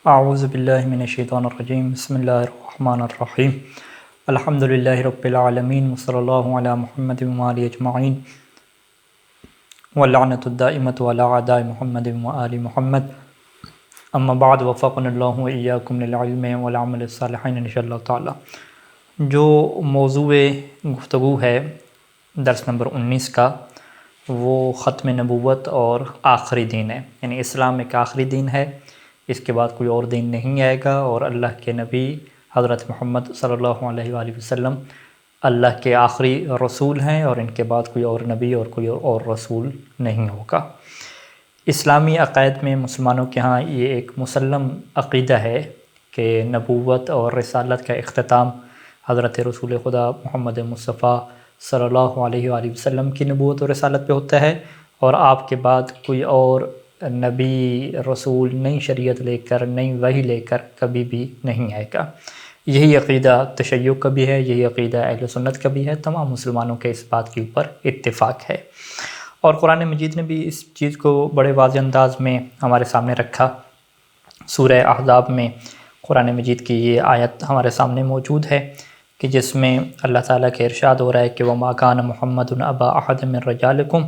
اعوذ باللہ من الشیطان الرجیم بسم اللہ الرحمن الرحیم الحمدللہ رب العالمین وصلی اللہ علی محمد وآلہ اجمعین واللعنۃ الدائمۃ علی اعداء محمد وآل محمد اما بعد وفقنا اللہ وإیاکم للعلم والعمل الصالحین انشاءاللہ تعالی۔ جو موضوع گفتگو ہے درس نمبر 19 کا، وہ ختم نبوت اور آخری دین ہے، یعنی اسلام ایک آخری دین ہے، اس کے بعد کوئی اور دین نہیں آئے گا، اور اللہ کے نبی حضرت محمد صلی اللہ علیہ وآلہ وسلم اللہ کے آخری رسول ہیں، اور ان کے بعد کوئی اور نبی اور کوئی اور رسول نہیں ہوگا۔ اسلامی عقائد میں مسلمانوں کے ہاں یہ ایک مسلم عقیدہ ہے کہ نبوت اور رسالت کا اختتام حضرت رسول خدا محمد مصطفیٰ صلی اللہ علیہ وآلہ وسلم کی نبوت اور رسالت پہ ہوتا ہے، اور آپ کے بعد کوئی اور نبی رسول نئی شریعت لے کر نئی وحی لے کر کبھی بھی نہیں آئے گا۔ یہی عقیدہ تشیع کا بھی ہے، یہی عقیدہ اہل سنت کا بھی ہے، تمام مسلمانوں کے اس بات کے اوپر اتفاق ہے، اور قرآن مجید نے بھی اس چیز کو بڑے واضح انداز میں ہمارے سامنے رکھا۔ سورہ احزاب میں قرآن مجید کی یہ آیت ہمارے سامنے موجود ہے کہ جس میں اللہ تعالیٰ کے ارشاد ہو رہا ہے کہ وَمَا كَانَ مُحَمَّدٌ أَبَا أَحَدٍ مِّن رِّجَالِكُمْ،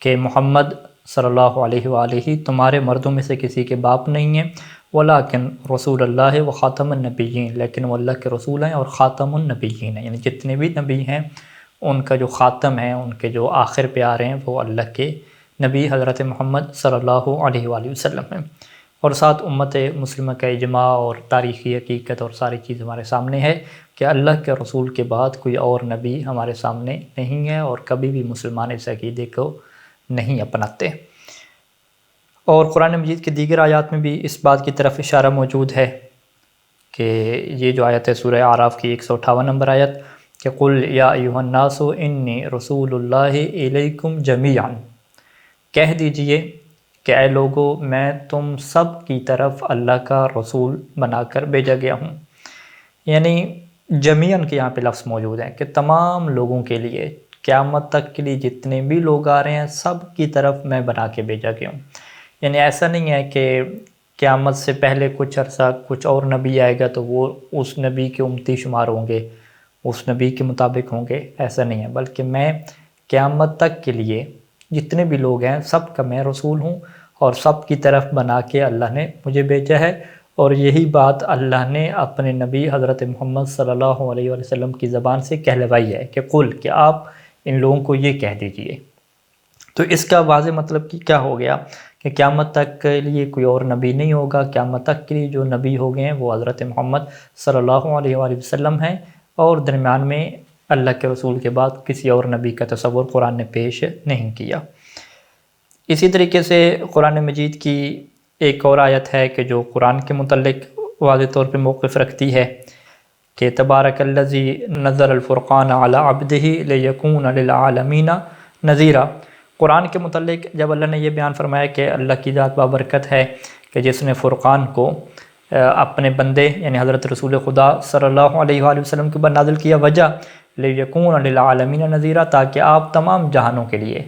کہ محمد صلی اللہ علیہ وآلہ تمہارے مردوں میں سے کسی کے باپ نہیں ہیں، وَلَٰكِن رسول اللہ وخاتم النبیین، لیکن وہ اللہ کے رسول ہیں اور خاتم النبیین ہیں، یعنی جتنے بھی نبی ہیں ان کا جو خاتم ہے، ان کے جو آخر پہ آ رہے ہیں، وہ اللہ کے نبی حضرت محمد صلی اللہ علیہ وآلہ وسلم ہیں۔ اور ساتھ امت مسلمہ کا اجماع اور تاریخی حقیقت اور ساری چیز ہمارے سامنے ہے کہ اللہ کے رسول کے بعد کوئی اور نبی ہمارے سامنے نہیں ہے، اور کبھی بھی مسلمان اس عقیدے کو نہیں اپناتے۔ اور قرآن مجید کے دیگر آیات میں بھی اس بات کی طرف اشارہ موجود ہے کہ یہ جو آیت ہے سورہ اعراف کی 158 نمبر آیت کہ قُلْ يَا أَيُّهَا النَّاسُ إِنِّي رَسُولُ اللَّهِ إِلَيْكُمْ جَمِيعًا، کہہ دیجئے کہ اے لوگو میں تم سب کی طرف اللہ کا رسول بنا کر بھیجا گیا ہوں، یعنی جمیعاً کے یہاں پہ لفظ موجود ہے کہ تمام لوگوں کے لیے، قیامت تک کے لیے جتنے بھی لوگ آ رہے ہیں سب کی طرف میں بنا کے بھیجا گیا ہوں۔ یعنی ایسا نہیں ہے کہ قیامت سے پہلے کچھ عرصہ کچھ اور نبی آئے گا تو وہ اس نبی کے امتی شمار ہوں گے، اس نبی کے مطابق ہوں گے، ایسا نہیں ہے، بلکہ میں قیامت تک کے لیے جتنے بھی لوگ ہیں سب کا میں رسول ہوں، اور سب کی طرف بنا کے اللہ نے مجھے بھیجا ہے۔ اور یہی بات اللہ نے اپنے نبی حضرت محمد صلی اللہ علیہ وسلم کی زبان سے کہلوائی ہے کہ قل، کہ آپ ان لوگوں کو یہ کہہ دیجئے۔ تو اس کا واضح مطلب کہ کیا ہو گیا کہ قیامت تک کے لیے کوئی اور نبی نہیں ہوگا، قیامت تک کے لیے جو نبی ہو گئے ہیں وہ حضرت محمد صلی اللہ علیہ وآلہ وسلم ہیں، اور درمیان میں اللہ کے رسول کے بعد کسی اور نبی کا تصور قرآن نے پیش نہیں کیا۔ اسی طریقے سے قرآن مجید کی ایک اور آیت ہے کہ جو قرآن کے متعلق واضح طور پہ موقف رکھتی ہے کہ تبارک الذی نزل الفرقان علی عبدہ لیکون للعالمین نذیرا۔ قرآن کے متعلق جب اللہ نے یہ بیان فرمایا کہ اللہ کی ذات بابرکت ہے کہ جس نے فرقان کو اپنے بندے یعنی حضرت رسول خدا صلی اللہ علیہ وآلہ وسلم کے اوپر نازل کیا، وجہ لیکون للعالمین نذیرا، تاکہ آپ تمام جہانوں کے لیے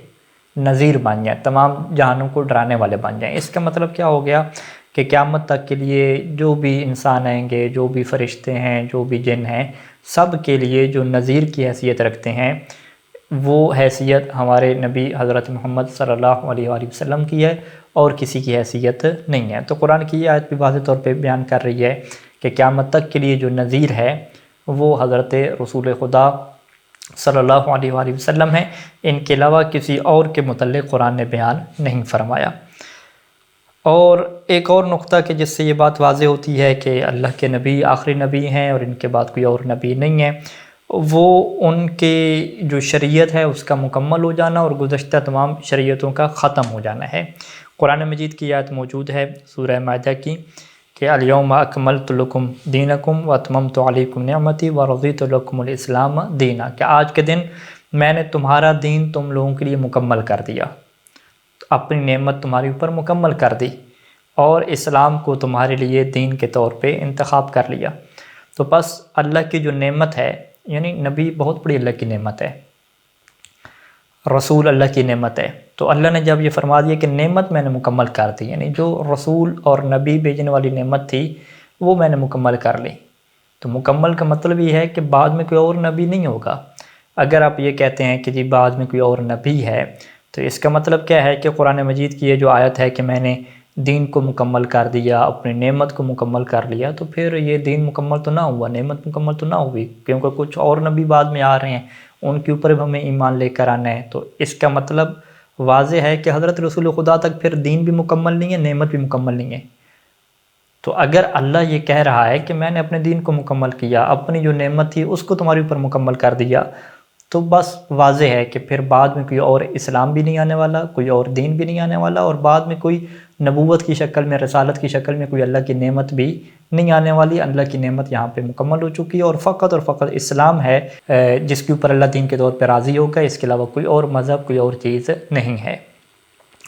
نذیر بن جائیں، تمام جہانوں کو ڈرانے والے بن جائیں۔ اس کا مطلب کیا ہو گیا کہ قیامت تک کے لیے جو بھی انسان آئیں گے، جو بھی فرشتے ہیں، جو بھی جن ہیں، سب کے لیے جو نذیر کی حیثیت رکھتے ہیں وہ حیثیت ہمارے نبی حضرت محمد صلی اللہ علیہ وآلہ وسلم کی ہے، اور کسی کی حیثیت نہیں ہے۔ تو قرآن کی یہ آیت بھی واضح طور پہ بیان کر رہی ہے کہ قیامت تک کے لیے جو نذیر ہے وہ حضرت رسول خدا صلی اللہ علیہ وآلہ وسلم ہیں، ان کے علاوہ کسی اور کے متعلق قرآن نے بیان نہیں فرمایا۔ اور ایک اور نقطہ کہ جس سے یہ بات واضح ہوتی ہے کہ اللہ کے نبی آخری نبی ہیں اور ان کے بعد کوئی اور نبی نہیں ہے، وہ ان کے جو شریعت ہے اس کا مکمل ہو جانا اور گزشتہ تمام شریعتوں کا ختم ہو جانا ہے۔ قرآن مجید کی آیت موجود ہے سورہ مائدہ کی کہ الیوم اکملت لکم دینکم واتممت علیکم نعمتی ورضیت لکم الاسلام دینا، کہ آج کے دن میں نے تمہارا دین تم لوگوں کے لیے مکمل کر دیا، اپنی نعمت تمہارے اوپر مکمل کر دی، اور اسلام کو تمہارے لیے دین کے طور پہ انتخاب کر لیا۔ تو بس اللہ کی جو نعمت ہے، یعنی نبی بہت بڑی اللہ کی نعمت ہے، رسول اللہ کی نعمت ہے، تو اللہ نے جب یہ فرما دیا کہ نعمت میں نے مکمل کر دی، یعنی جو رسول اور نبی بھیجنے والی نعمت تھی وہ میں نے مکمل کر لی، تو مکمل کا مطلب یہ ہے کہ بعد میں کوئی اور نبی نہیں ہوگا۔ اگر آپ یہ کہتے ہیں کہ جی بعد میں کوئی اور نبی ہے، تو اس کا مطلب کیا ہے کہ قرآن مجید کی یہ جو آیت ہے کہ میں نے دین کو مکمل کر دیا، اپنی نعمت کو مکمل کر لیا، تو پھر یہ دین مکمل تو نہ ہوا، نعمت مکمل تو نہ ہوئی، کیونکہ کچھ اور نبی بعد میں آ رہے ہیں، ان کے اوپر بھی ہمیں ایمان لے کر آنا ہے۔ تو اس کا مطلب واضح ہے کہ حضرت رسول خدا تک پھر دین بھی مکمل نہیں ہے، نعمت بھی مکمل نہیں ہے۔ تو اگر اللہ یہ کہہ رہا ہے کہ میں نے اپنے دین کو مکمل کیا، اپنی جو نعمت تھی اس کو تمہارے اوپر مکمل کر دیا، تو بس واضح ہے کہ پھر بعد میں کوئی اور اسلام بھی نہیں آنے والا، کوئی اور دین بھی نہیں آنے والا، اور بعد میں کوئی نبوت کی شکل میں، رسالت کی شکل میں کوئی اللہ کی نعمت بھی نہیں آنے والی۔ اللہ کی نعمت یہاں پہ مکمل ہو چکی ہے، اور فقط اسلام ہے جس کے اوپر اللہ دین کے طور پہ راضی ہوگا، اس کے علاوہ کوئی اور مذہب، کوئی اور چیز نہیں ہے۔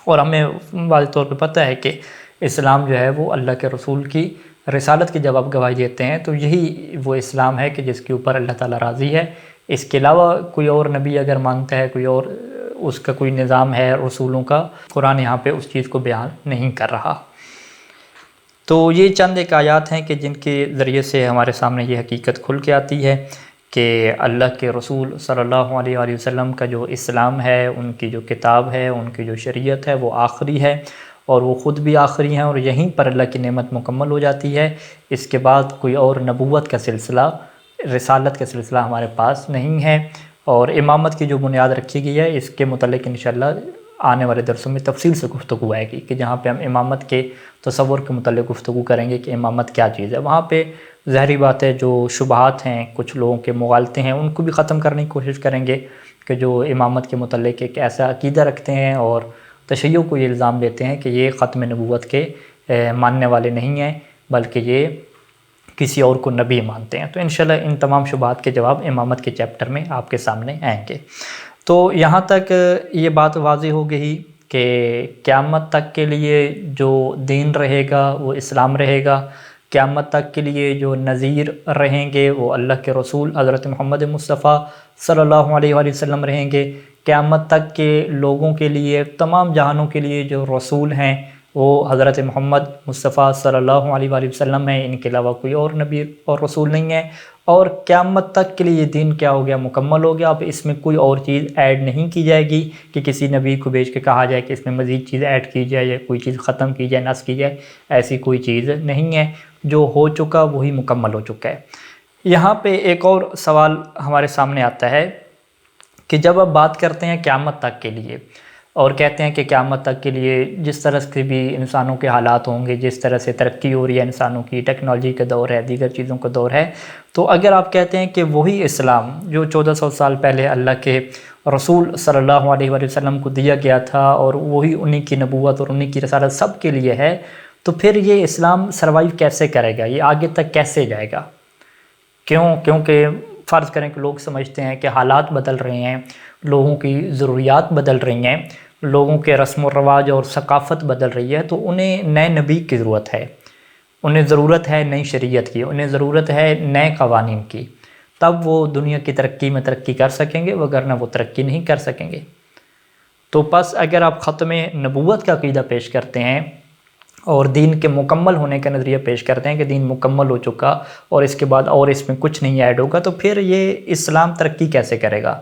اور ہمیں واضح طور پہ پتہ ہے کہ اسلام جو ہے وہ اللہ کے رسول کی رسالت کی جب آپ گواہی دیتے ہیں تو یہی وہ اسلام ہے کہ جس کے اوپر اللہ تعالیٰ راضی ہے۔ اس کے علاوہ کوئی اور نبی اگر مانتا ہے، کوئی اور اس کا کوئی نظام ہے رسولوں کا، قرآن یہاں پہ اس چیز کو بیان نہیں کر رہا۔ تو یہ چند ایک آیات ہیں کہ جن کے ذریعے سے ہمارے سامنے یہ حقیقت کھل کے آتی ہے کہ اللہ کے رسول صلی اللہ علیہ وآلہ وسلم کا جو اسلام ہے، ان کی جو کتاب ہے، ان کی جو شریعت ہے وہ آخری ہے، اور وہ خود بھی آخری ہیں، اور یہیں پر اللہ کی نعمت مکمل ہو جاتی ہے۔ اس کے بعد کوئی اور نبوت کا سلسلہ، رسالت کا سلسلہ ہمارے پاس نہیں ہے۔ اور امامت کی جو بنیاد رکھی گئی ہے، اس کے متعلق انشاءاللہ آنے والے درسوں میں تفصیل سے گفتگو آئے گی، کہ جہاں پہ ہم امامت کے تصور کے متعلق گفتگو کریں گے کہ امامت کیا چیز ہے۔ وہاں پہ ظاہری بات ہے جو شبہات ہیں، کچھ لوگوں کے مغالطے ہیں، ان کو بھی ختم کرنے کی کوشش کریں گے، کہ جو امامت کے متعلق ایک ایسا عقیدہ رکھتے ہیں اور تشیع کو یہ الزام دیتے ہیں کہ یہ ختم نبوت کے ماننے والے نہیں ہیں، بلکہ یہ کسی اور کو نبی مانتے ہیں۔ تو انشاءاللہ ان تمام شبہات کے جواب امامت کے چیپٹر میں آپ کے سامنے آئیں گے۔ تو یہاں تک یہ بات واضح ہو گئی کہ قیامت تک کے لیے جو دین رہے گا وہ اسلام رہے گا، قیامت تک کے لیے جو نذیر رہیں گے وہ اللہ کے رسول حضرت محمد مصطفیٰ صلی اللہ علیہ وآلہ وسلم رہیں گے، قیامت تک کے لوگوں کے لیے، تمام جہانوں کے لیے جو رسول ہیں وہ حضرت محمد مصطفیٰ صلی اللہ علیہ وآلہ وسلم ہیں، ان کے علاوہ کوئی اور نبی اور رسول نہیں ہے۔ اور قیامت تک کے لیے یہ دین کیا ہو گیا، مکمل ہو گیا۔ اب اس میں کوئی اور چیز ایڈ نہیں کی جائے گی کہ کسی نبی کو بھیج کے کہا جائے کہ اس میں مزید چیز ایڈ کی جائے یا کوئی چیز ختم کی جائے، نسخ کی جائے، ایسی کوئی چیز نہیں ہے۔ جو ہو چکا وہی مکمل ہو چکا ہے۔ یہاں پہ ایک اور سوال ہمارے سامنے آتا ہے کہ جب آپ بات کرتے ہیں قیامت تک کے لیے اور کہتے ہیں کہ قیامت تک کے لیے جس طرح سے بھی انسانوں کے حالات ہوں گے، جس طرح سے ترقی ہو رہی ہے انسانوں کی، ٹیکنالوجی کا دور ہے، دیگر چیزوں کا دور ہے، تو اگر آپ کہتے ہیں کہ وہی اسلام جو 1400 سال پہلے اللہ کے رسول صلی اللہ علیہ وآلہ وسلم کو دیا گیا تھا، اور وہی انہی کی نبوت اور انہی کی رسالت سب کے لیے ہے، تو پھر یہ اسلام سروائیو کیسے کرے گا، یہ آگے تک کیسے جائے گا؟ کیونکہ فرض کریں کہ لوگ سمجھتے ہیں کہ حالات بدل رہے ہیں، لوگوں کی ضروریات بدل رہی ہیں، لوگوں کے رسم و رواج اور ثقافت بدل رہی ہے، تو انہیں نئے نبی کی ضرورت ہے، انہیں ضرورت ہے نئی شریعت کی، انہیں ضرورت ہے نئے قوانین کی، تب وہ دنیا کی ترقی میں ترقی کر سکیں گے، وگرنہ وہ ترقی نہیں کر سکیں گے۔ تو پس اگر آپ ختم نبوت کا عقیدہ پیش کرتے ہیں اور دین کے مکمل ہونے کا نظریہ پیش کرتے ہیں کہ دین مکمل ہو چکا اور اس کے بعد اور اس میں کچھ نہیں ایڈ ہوگا، تو پھر یہ اسلام ترقی کیسے کرے گا؟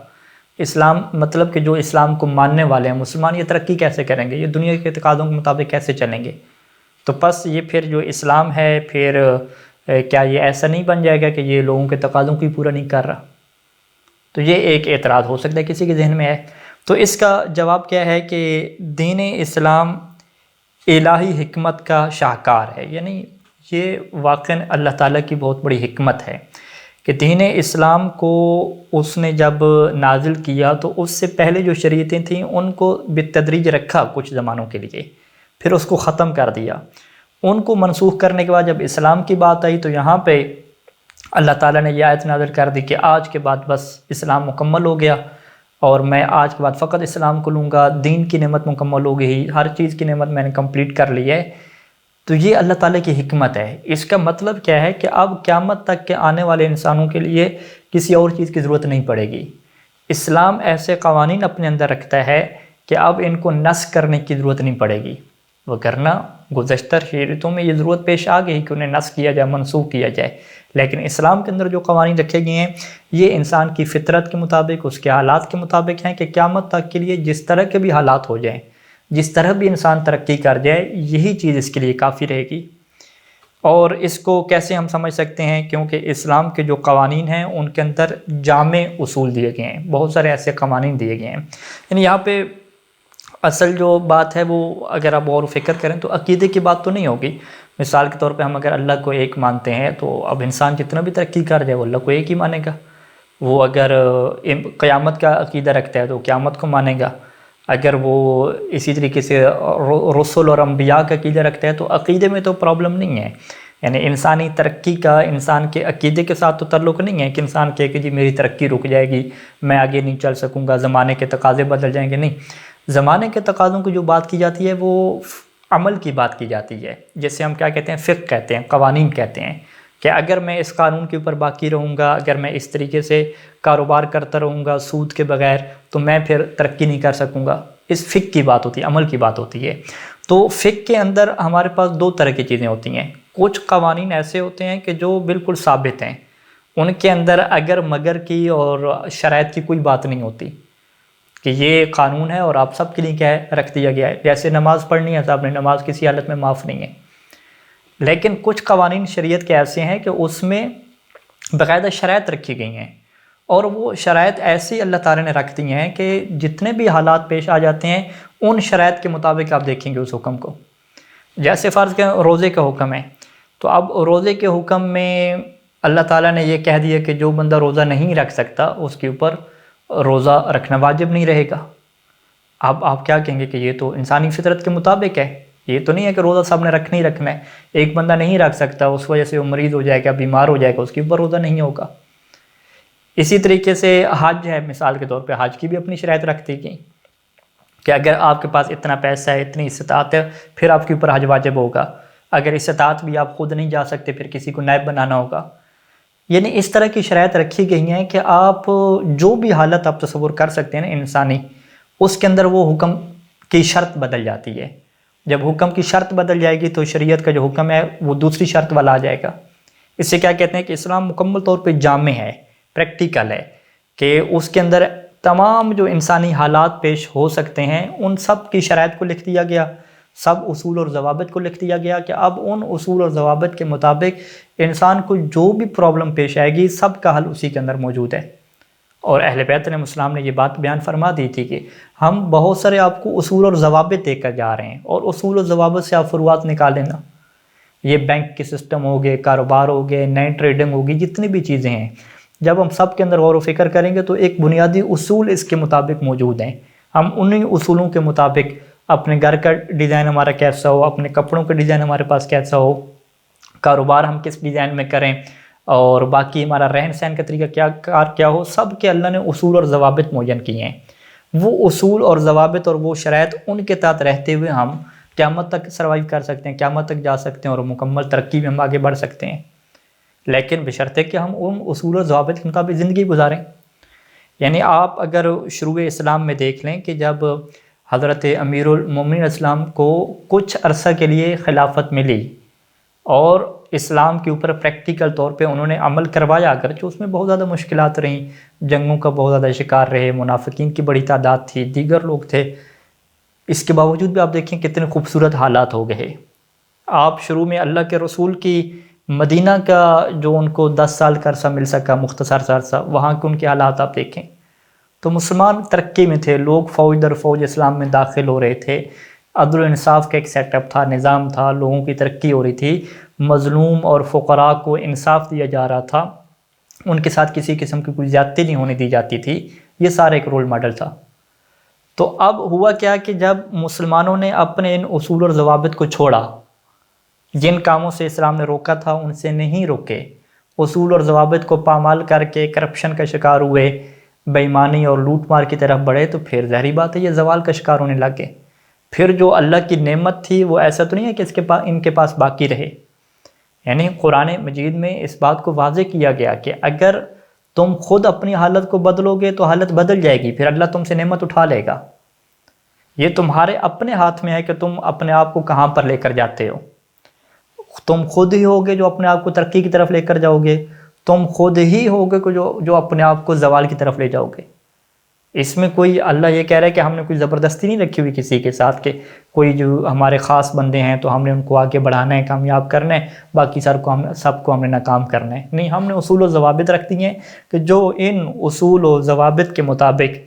اسلام مطلب کہ جو اسلام کو ماننے والے ہیں مسلمان، یہ ترقی کیسے کریں گے؟ یہ دنیا کے تقاضوں کے مطابق کیسے چلیں گے؟ تو پس یہ پھر جو اسلام ہے، پھر کیا یہ ایسا نہیں بن جائے گا کہ یہ لوگوں کے تقاضوں کو پورا نہیں کر رہا؟ تو یہ ایک اعتراض ہو سکتا ہے کسی کے ذہن میں ہے۔ تو اس کا جواب کیا ہے کہ دین اسلام الہی حکمت کا شاہکار ہے، یعنی یہ واقعاً اللہ تعالیٰ کی بہت بڑی حکمت ہے کہ دین اسلام کو اس نے جب نازل کیا تو اس سے پہلے جو شریعتیں تھیں ان کو بالتدریج رکھا کچھ زمانوں کے لیے، پھر اس کو ختم کر دیا۔ ان کو منسوخ کرنے کے بعد جب اسلام کی بات آئی تو یہاں پہ اللہ تعالیٰ نے یہ آیت نازل کر دی کہ آج کے بعد بس اسلام مکمل ہو گیا، اور میں آج کے بعد فقط اسلام کو لوں گا، دین کی نعمت مکمل ہو گئی، ہر چیز کی نعمت میں نے کمپلیٹ کر لی ہے۔ تو یہ اللہ تعالیٰ کی حکمت ہے۔ اس کا مطلب کیا ہے کہ اب قیامت تک کے آنے والے انسانوں کے لیے کسی اور چیز کی ضرورت نہیں پڑے گی۔ اسلام ایسے قوانین اپنے اندر رکھتا ہے کہ اب ان کو نسخ کرنے کی ضرورت نہیں پڑے گی، وگرنہ گزشتہ شریعتوں میں یہ ضرورت پیش آ گئی کہ انہیں نسخ کیا جائے، منسوخ کیا جائے، لیکن اسلام کے اندر جو قوانین رکھے گئے ہیں یہ انسان کی فطرت کے مطابق، اس کے حالات کے مطابق ہیں کہ قیامت تک کے لیے جس طرح کے بھی حالات ہو جائیں، جس طرح بھی انسان ترقی کر جائے، یہی چیز اس کے لیے کافی رہے گی۔ اور اس کو کیسے ہم سمجھ سکتے ہیں؟ کیونکہ اسلام کے جو قوانین ہیں ان کے اندر جامع اصول دیے گئے ہیں، بہت سارے ایسے قوانین دیے گئے ہیں۔ یعنی یہاں پہ اصل جو بات ہے وہ اگر آپ غور و فکر کریں تو عقیدے کی بات تو نہیں ہوگی۔ مثال کے طور پہ ہم اگر اللہ کو ایک مانتے ہیں تو اب انسان جتنا بھی ترقی کر جائے وہ اللہ کو ایک ہی مانے گا۔ وہ اگر قیامت کا عقیدہ رکھتا ہے تو قیامت کو مانے گا، اگر وہ اسی طریقے سے رسول اور انبیاء کا عقیدہ رکھتا ہے تو عقیدے میں تو پرابلم نہیں ہے۔ یعنی انسانی ترقی کا انسان کے عقیدے کے ساتھ تو تعلق نہیں ہے کہ انسان کہے کہ جی میری ترقی رک جائے گی، میں آگے نہیں چل سکوں گا، زمانے کے تقاضے بدل جائیں گے، نہیں۔ زمانے کے تقاضوں کی جو بات کی جاتی ہے وہ عمل کی بات کی جاتی ہے، جیسے ہم کیا کہتے ہیں، فقہ کہتے ہیں، قوانین کہتے ہیں کہ اگر میں اس قانون کے اوپر باقی رہوں گا، اگر میں اس طریقے سے کاروبار کرتا رہوں گا سود کے بغیر تو میں پھر ترقی نہیں کر سکوں گا۔ اس فقہ کی بات ہوتی ہے، عمل کی بات ہوتی ہے۔ تو فقہ کے اندر ہمارے پاس دو طرح کی چیزیں ہوتی ہیں۔ کچھ قوانین ایسے ہوتے ہیں کہ جو بالکل ثابت ہیں، ان کے اندر اگر مگر کی اور شرائط کی کوئی بات نہیں ہوتی کہ یہ قانون ہے اور آپ سب کے لیے کیا ہے، رکھ دیا گیا ہے۔ جیسے نماز پڑھنی ہے صاحب نے، نماز کسی حالت میں معاف نہیں ہے۔ لیکن کچھ قوانین شریعت کے ایسے ہیں کہ اس میں باقاعدہ شرائط رکھی گئی ہیں، اور وہ شرائط ایسی اللہ تعالیٰ نے رکھ دی ہیں کہ جتنے بھی حالات پیش آ جاتے ہیں ان شرائط کے مطابق آپ دیکھیں گے اس حکم کو۔ جیسے فرض کریں روزے کا حکم ہے، تو اب روزے کے حکم میں اللہ تعالیٰ نے یہ کہہ دیا کہ جو بندہ روزہ نہیں رکھ سکتا اس کے اوپر روزہ رکھنا واجب نہیں رہے گا۔ اب آپ کیا کہیں گے کہ یہ تو انسانی فطرت کے مطابق ہے، یہ تو نہیں ہے کہ روزہ سب نے رکھنا ہی رکھنا ہے۔ ایک بندہ نہیں رکھ سکتا، اس وجہ سے وہ مریض ہو جائے گا، بیمار ہو جائے گا، اس کے اوپر روزہ نہیں ہوگا۔ اسی طریقے سے حج ہے، مثال کے طور پہ حج کی بھی اپنی شرائط رکھ دی گئی کہ اگر آپ کے پاس اتنا پیسہ ہے، اتنی استطاعت ہے، پھر آپ کے اوپر حج واجب ہوگا۔ اگر استطاعت بھی آپ خود نہیں جا سکتے پھر کسی کو نائب بنانا ہوگا۔ یعنی اس طرح کی شرائط رکھی گئی ہیں کہ آپ جو بھی حالت آپ تصور کر سکتے ہیں نا انسانی، اس کے اندر وہ حکم کی شرط بدل جاتی ہے۔ جب حکم کی شرط بدل جائے گی تو شریعت کا جو حکم ہے وہ دوسری شرط والا آ جائے گا۔ اس سے کیا کہتے ہیں کہ اسلام مکمل طور پہ جامع ہے، پریکٹیکل ہے، کہ اس کے اندر تمام جو انسانی حالات پیش ہو سکتے ہیں ان سب کی شرائط کو لکھ دیا گیا، سب اصول اور ضوابط کو لکھ دیا گیا کہ اب ان اصول اور ضوابط کے مطابق انسان کو جو بھی پرابلم پیش آئے گی سب کا حل اسی کے اندر موجود ہے۔ اور اہل بیت علیہ السلام نے یہ بات بیان فرما دی تھی کہ ہم بہت سارے آپ کو اصول اور ضوابط دے کر جا رہے ہیں، اور اصول اور ضوابط سے آپ فروعات نکال لینا۔ یہ بینک کے سسٹم ہو گئے، کاروبار ہو گئے، نئی ٹریڈنگ ہوگی، جتنی بھی چیزیں ہیں، جب ہم سب کے اندر غور و فکر کریں گے تو ایک بنیادی اصول اس کے مطابق موجود ہیں۔ ہم انہی اصولوں کے مطابق اپنے گھر کا ڈیزائن ہمارا کیسا ہو، اپنے کپڑوں کا ڈیزائن ہمارے پاس کیسا ہو، کاروبار ہم کس ڈیزائن میں کریں، اور باقی ہمارا رہن سہن کا طریقہ کیا ہو، سب کے اللہ نے اصول اور ضوابط معین کیے ہیں۔ وہ اصول اور ضوابط اور وہ شرائط ان کے تحت رہتے ہوئے ہم قیامت تک سروائیو کر سکتے ہیں، قیامت تک جا سکتے ہیں، اور مکمل ترقی میں ہم آگے بڑھ سکتے ہیں، لیکن بشرطے کہ ہم ان اصول اور ضوابط کے مطابق زندگی گزاریں۔ یعنی آپ اگر شروع اسلام میں دیکھ لیں کہ جب حضرت امیر المومنین اسلام کو کچھ عرصہ کے لیے خلافت ملی اور اسلام کے اوپر پریکٹیکل طور پہ انہوں نے عمل کروایا، اگرچہ اس میں بہت زیادہ مشکلات رہیں، جنگوں کا بہت زیادہ شکار رہے، منافقین کی بڑی تعداد تھی، دیگر لوگ تھے، اس کے باوجود بھی آپ دیکھیں کتنے خوبصورت حالات ہو گئے۔ آپ شروع میں اللہ کے رسول کی مدینہ کا جو ان کو 10 سال کا عرصہ مل سکا، مختصر سا عرصہ، وہاں کے ان کے حالات آپ دیکھیں تو مسلمان ترقی میں تھے، لوگ فوج در فوج اسلام میں داخل ہو رہے تھے، عدل و انصاف کا ایک سیٹ اپ تھا، نظام تھا، لوگوں کی ترقی ہو رہی تھی، مظلوم اور فقراء کو انصاف دیا جا رہا تھا، ان کے ساتھ کسی قسم کی کوئی زیادتی نہیں ہونے دی جاتی تھی، یہ سارا ایک رول ماڈل تھا۔ تو اب ہوا کیا کہ جب مسلمانوں نے اپنے ان اصول اور ضوابط کو چھوڑا، جن کاموں سے اسلام نے روکا تھا ان سے نہیں روکے، اصول اور ضوابط کو پامال کر کے کرپشن کا شکار ہوئے، بے ایمانی اور لوٹ مار کی طرف بڑھے، تو پھر ظاہری بات ہے یہ زوال کا شکار ہونے لگے۔ پھر جو اللہ کی نعمت تھی وہ ایسا تو نہیں ہے کہ ان کے پاس باقی رہے۔ یعنی قرآن مجید میں اس بات کو واضح کیا گیا کہ اگر تم خود اپنی حالت کو بدلو گے تو حالت بدل جائے گی، پھر اللہ تم سے نعمت اٹھا لے گا۔ یہ تمہارے اپنے ہاتھ میں ہے کہ تم اپنے آپ کو کہاں پر لے کر جاتے ہو۔ تم خود ہی ہوگے جو اپنے آپ کو ترقی کی طرف لے کر جاؤ گے، تم خود ہی ہوگے جو اپنے آپ کو زوال کی طرف لے جاؤ گے۔ اس میں کوئی اللہ یہ کہہ رہا ہے کہ ہم نے کوئی زبردستی نہیں رکھی ہوئی کسی کے ساتھ کہ کوئی جو ہمارے خاص بندے ہیں تو ہم نے ان کو آگے بڑھانا ہے، کامیاب کرنا ہے، باقی سب کو ہم نے ناکام کرنا ہے۔ نہیں، ہم نے اصول و ضوابط رکھ دی ہیں کہ جو ان اصول و ضوابط کے مطابق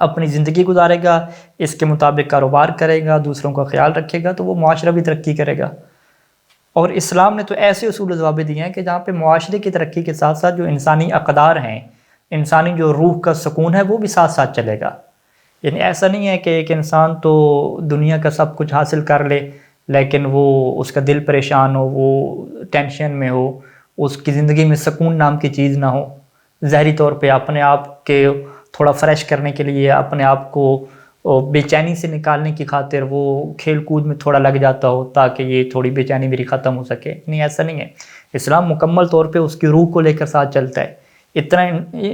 اپنی زندگی گزارے گا، اس کے مطابق کاروبار کرے گا، دوسروں کا خیال رکھے گا، تو وہ معاشرہ بھی ترقی کرے گا۔ اور اسلام نے تو ایسے اصول و ضوابط دیے ہیں کہ جہاں پہ معاشرے کی ترقی کے ساتھ ساتھ جو انسانی اقدار ہیں، انسانی جو روح کا سکون ہے، وہ بھی ساتھ ساتھ چلے گا۔ یعنی ایسا نہیں ہے کہ ایک انسان تو دنیا کا سب کچھ حاصل کر لے لیکن وہ اس کا دل پریشان ہو، وہ ٹینشن میں ہو، اس کی زندگی میں سکون نام کی چیز نہ ہو، ظاہری طور پہ اپنے آپ کے تھوڑا فریش کرنے کے لیے، اپنے آپ کو بے چینی سے نکالنے کی خاطر وہ کھیل کود میں تھوڑا لگ جاتا ہو تاکہ یہ تھوڑی بے چینی میری ختم ہو سکے۔ نہیں، ایسا نہیں ہے۔ اسلام مکمل طور پہ اس کی روح کو لے کر ساتھ چلتا ہے۔ اتنا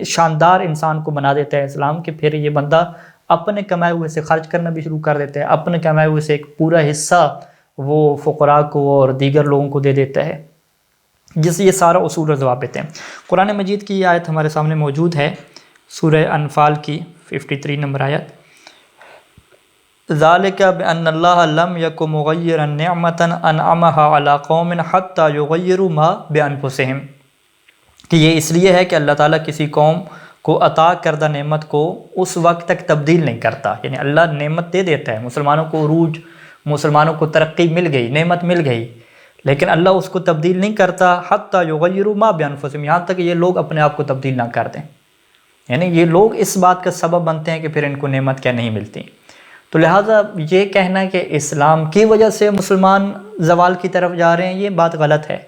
شاندار انسان کو بنا دیتا ہے اسلام کہ پھر یہ بندہ اپنے کمائے ہوئے سے خرچ کرنا بھی شروع کر دیتا ہے، اپنے کمائے ہوئے سے ایک پورا حصہ وہ فقراء کو اور دیگر لوگوں کو دے دیتا ہے، جس سے یہ سارا اصول و ضوابط ہیں۔ قرآن مجید کی یہ آیت ہمارے سامنے موجود ہے، سورہ انفال کی 53 نمبر آیت۔ ذالک بأن اللہ لم یک مغیرا نعمتا انعمہا علی قوم حتی یغیروا ما بانفسہم، کہ یہ اس لیے ہے کہ اللہ تعالیٰ کسی قوم کو عطا کردہ نعمت کو اس وقت تک تبدیل نہیں کرتا۔ یعنی اللہ نعمت دے دیتا ہے، مسلمانوں کو عروج، مسلمانوں کو ترقی مل گئی، نعمت مل گئی، لیکن اللہ اس کو تبدیل نہیں کرتا حتی یغیروا ما بانفسہم، یہاں تک کہ یہ لوگ اپنے آپ کو تبدیل نہ کر دیں۔ یعنی یہ لوگ اس بات کا سبب بنتے ہیں کہ پھر ان کو نعمت کیا نہیں ملتی۔ تو لہٰذا یہ کہنا کہ اسلام کی وجہ سے مسلمان زوال کی طرف جا رہے ہیں، یہ بات غلط ہے۔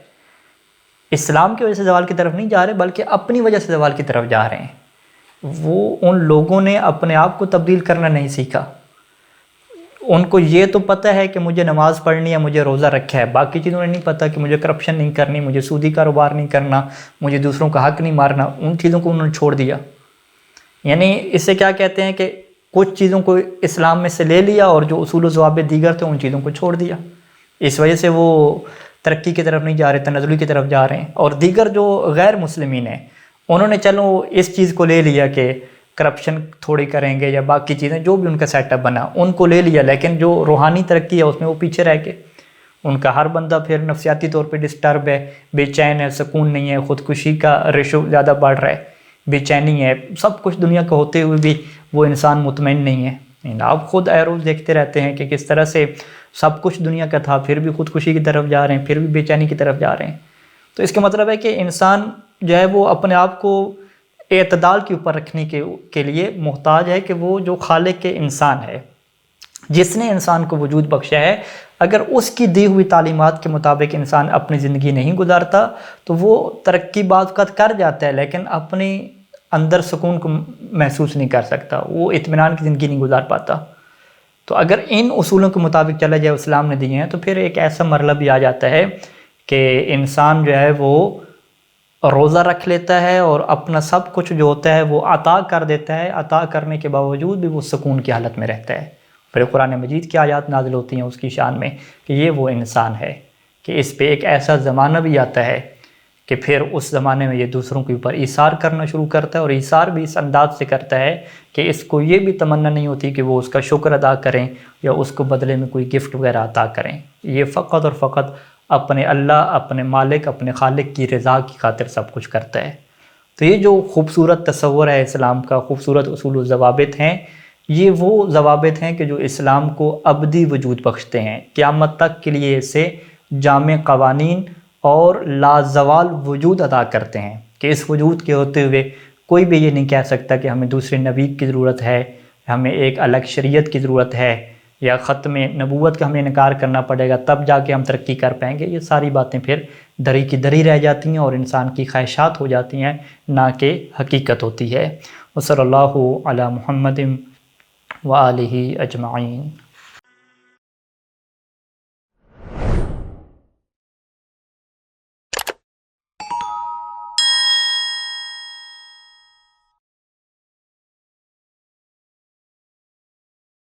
اسلام کی وجہ سے زوال کی طرف نہیں جا رہے بلکہ اپنی وجہ سے زوال کی طرف جا رہے ہیں۔ وہ ان لوگوں نے اپنے آپ کو تبدیل کرنا نہیں سیکھا۔ ان کو یہ تو پتہ ہے کہ مجھے نماز پڑھنی ہے، مجھے روزہ رکھا ہے، باقی چیزوں نے نہیں پتہ کہ مجھے کرپشن نہیں کرنی، مجھے سودی کاروبار نہیں کرنا، مجھے دوسروں کا حق نہیں مارنا۔ ان چیزوں کو انہوں نے چھوڑ دیا۔ یعنی اس سے کیا کہتے ہیں کہ کچھ چیزوں کو اسلام میں سے لے لیا اور جو اصول و ضوابط دیگر تھے ان چیزوں کو چھوڑ دیا۔ اس وجہ سے وہ ترقی کی طرف نہیں جا رہے، تنزلی کی طرف جا رہے ہیں۔ اور دیگر جو غیر مسلمین ہیں انہوں نے چلو اس چیز کو لے لیا کہ کرپشن تھوڑی کریں گے یا باقی چیزیں جو بھی ان کا سیٹ اپ بنا ان کو لے لیا، لیکن جو روحانی ترقی ہے اس میں وہ پیچھے رہ گئے۔ ان کا ہر بندہ پھر نفسیاتی طور پہ ڈسٹرب ہے، بے چین ہے، سکون نہیں ہے، خودکشی کا ریشو زیادہ بڑھ رہا ہے، بے چینی ہے، سب کچھ دنیا کا ہوتے ہوئے بھی وہ انسان مطمئن نہیں ہے۔ آپ خود اے روز دیکھتے رہتے ہیں کہ کس طرح سے سب کچھ دنیا کا تھا پھر بھی خودکشی کی طرف جا رہے ہیں، پھر بھی بے چینی کی طرف جا رہے ہیں۔ تو اس کا مطلب ہے کہ انسان جو ہے وہ اپنے آپ کو اعتدال کے اوپر رکھنے کے لیے محتاج ہے کہ وہ جو خالق کے انسان ہے، جس نے انسان کو وجود بخشا ہے، اگر اس کی دی ہوئی تعلیمات کے مطابق انسان اپنی زندگی نہیں گزارتا تو وہ ترقی بعض اوقات کر جاتا ہے لیکن اپنی اندر سکون کو محسوس نہیں کر سکتا، وہ اطمینان کی زندگی نہیں گزار پاتا۔ تو اگر ان اصولوں کے مطابق چلا جائے اسلام نے دیے ہیں تو پھر ایک ایسا مرحلہ بھی آ جاتا ہے کہ انسان جو ہے وہ روزہ رکھ لیتا ہے اور اپنا سب کچھ جو ہوتا ہے وہ عطا کر دیتا ہے، عطا کرنے کے باوجود بھی وہ سکون کی حالت میں رہتا ہے۔ پھر قرآن مجید کی آیات نازل ہوتی ہیں اس کی شان میں کہ یہ وہ انسان ہے کہ اس پہ ایک ایسا زمانہ بھی آتا ہے کہ پھر اس زمانے میں یہ دوسروں کے اوپر ایثار کرنا شروع کرتا ہے، اور ایثار بھی اس انداز سے کرتا ہے کہ اس کو یہ بھی تمنا نہیں ہوتی کہ وہ اس کا شکر ادا کریں یا اس کو بدلے میں کوئی گفٹ وغیرہ عطا کریں۔ یہ فقط اور فقط اپنے اللہ، اپنے مالک، اپنے خالق کی رضا کی خاطر سب کچھ کرتا ہے۔ تو یہ جو خوبصورت تصور ہے اسلام کا، خوبصورت اصول و ضوابط ہیں، یہ وہ ضوابط ہیں کہ جو اسلام کو ابدی وجود بخشتے ہیں، قیامت تک کے لیے اسے جامع قوانین اور لازوال وجود ادا کرتے ہیں کہ اس وجود کے ہوتے ہوئے کوئی بھی یہ نہیں کہہ سکتا کہ ہمیں دوسرے نبی کی ضرورت ہے، ہمیں ایک الگ شریعت کی ضرورت ہے یا ختم نبوت کا ہمیں انکار کرنا پڑے گا تب جا کے ہم ترقی کر پائیں گے۔ یہ ساری باتیں پھر دری کی دری رہ جاتی ہیں اور انسان کی خواہشات ہو جاتی ہیں، نہ کہ حقیقت ہوتی ہے۔ وصلی اللہ علی محمد وآلہ اجمعین۔